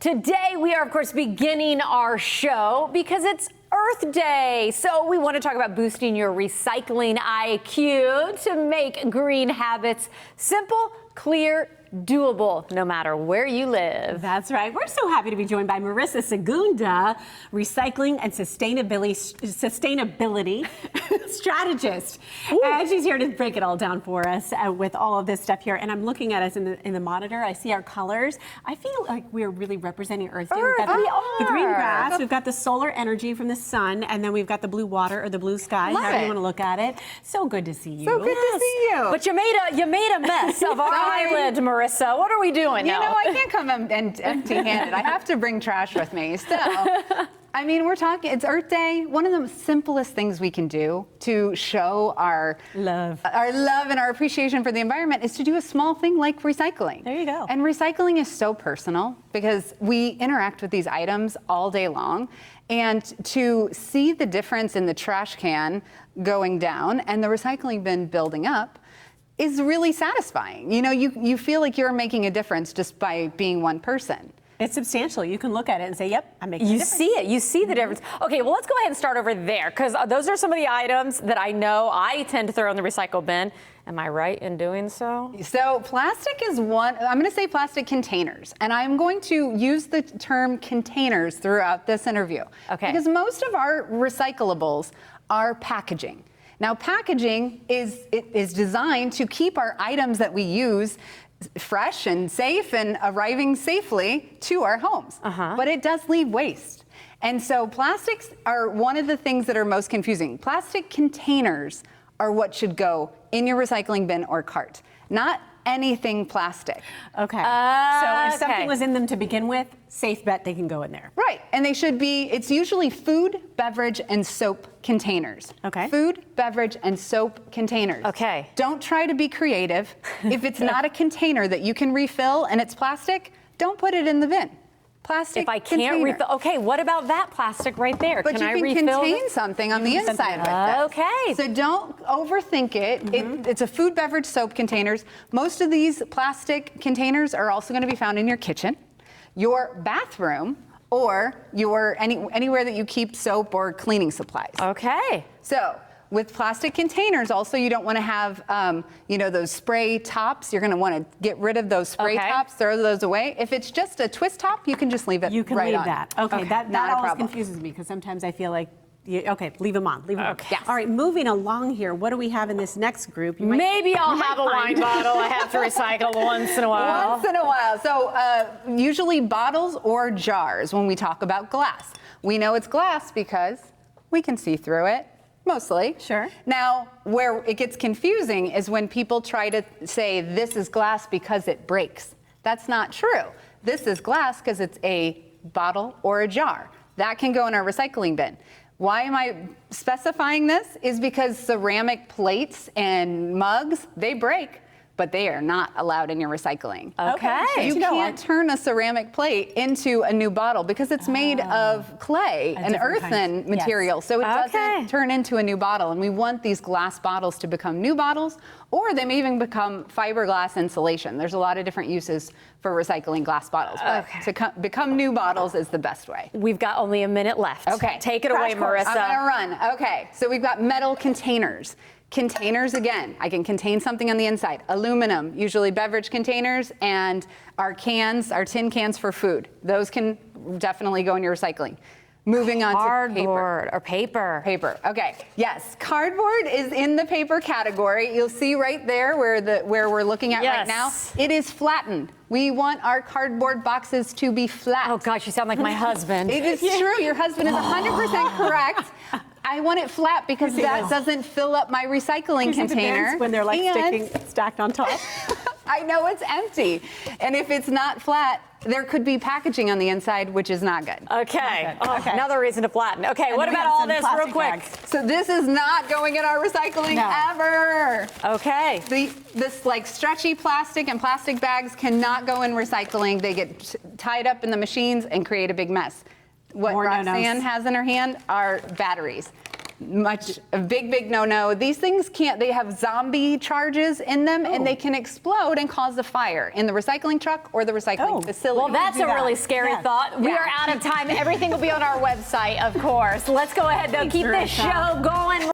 Today we are, of course, beginning our show because it's Earth Day. So we want to talk about boosting your recycling IQ to make green habits simple, clear, doable, no matter where you live. That's right. We're so happy to be joined by Marissa Segunda, recycling and sustainability strategist. And she's here to break it all down for us with all of this stuff here. And I'm looking at us in the monitor. I see our colors. I feel like we're really representing Earth Day. We've got the green grass, we've got the solar energy from the sun, and then we've got the blue water or the blue sky, however you want to look at it. So good to see you. So good to see you. But you made a mess of our island, Marissa. What are we doing now? You know, I can't come empty-handed. I have to bring trash with me. So, I mean, we're talking, it's Earth Day. One of the simplest things we can do to show our love and our appreciation for the environment is to do a small thing like recycling. There you go. And recycling is so personal because we interact with these items all day long. And to see the difference in the trash can going down and the recycling bin building up is really satisfying. You know, you feel like you're making a difference just by being one person. It's substantial. You can look at it and say, yep, I'm making a difference. You see the difference. Okay, well, let's go ahead and start over there, because those are some of the items that I know I tend to throw in the recycle bin. Am I right in doing so? So plastic is one, I'm gonna say plastic containers, and I'm going to use the term containers throughout this interview. Okay. Because most of our recyclables are packaging. Now, packaging is designed to keep our items that we use fresh and safe and arriving safely to our homes. But it does leave waste. And so plastics are one of the things that are most confusing. Plastic containers are what should go in your recycling bin or cart, not anything plastic. Okay. So if something was in them to begin with, safe bet they can go in there. Right. And they should be, it's usually food, beverage, and soap containers. Okay. Food, beverage, and soap containers. Okay. Don't try to be creative. If it's not a container that you can refill and it's plastic, don't put it in the bin. Plastic If I can't refill, okay, what about that plastic right there? But can you I can refill contain something on the inside with this. Okay. So don't overthink it. It's a food, beverage, soap containers. Most of these plastic containers are also going to be found in your kitchen, your bathroom, or anywhere that you keep soap or cleaning supplies. Okay. So with plastic containers, also you don't want to have, those spray tops. You're going to want to get rid of those spray tops, throw those away. If it's just a twist top, you can just leave it. You can right leave on. that. Okay, that not a always problem. confuses me because sometimes I feel like, okay, leave them on. Leave them on. Yes. All right, moving along here. What do we have in this next group? Maybe I'll have a wine bottle I have to recycle once in a while. Once in a while. So usually bottles or jars when we talk about glass. We know it's glass because we can see through it. Mostly. Sure. Now, where it gets confusing is when people try to say this is glass because it breaks. That's not true. This is glass because it's a bottle or a jar. That can go in our recycling bin. Why am I specifying this? Is because ceramic plates and mugs, they break, but they are not allowed in your recycling. Okay. You can't turn a ceramic plate into a new bottle because it's made of clay, an earthen material. So it doesn't turn into a new bottle. And we want these glass bottles to become new bottles, or they may even become fiberglass insulation. There's a lot of different uses for recycling glass bottles, but to become new bottles is the best way. We've got only a minute left. Okay. Take it away, Marissa. I'm gonna run. Okay, so we've got metal containers. Containers, again, I can contain something on the inside. Aluminum, usually beverage containers, and our cans, our tin cans for food. Those can definitely go in your recycling. Moving on to cardboard or paper. Paper, okay. Yes, cardboard is in the paper category. You'll see right there where we're looking at right now. It is flattened. We want our cardboard boxes to be flat. Oh gosh, you sound like my husband. It is true, your husband is 100% correct. I want it flat because that doesn't fill up my recycling container. When they're like stacked on top. I know it's empty. And if it's not flat, there could be packaging on the inside, which is not good. Okay. Another reason to flatten. Okay, And what about all this real quick? So this is not going in our recycling ever. Okay. This like stretchy plastic and plastic bags cannot go in recycling. They get tied up in the machines and create a big mess. What Roxanne has in her hand are batteries. a big no-no. These things they have zombie charges in them, and they can explode and cause a fire in the recycling truck or the recycling facility. Well, that's a really scary thought. We are out of time. Everything will be on our website, of course. Let's go ahead, though. Keep this show going.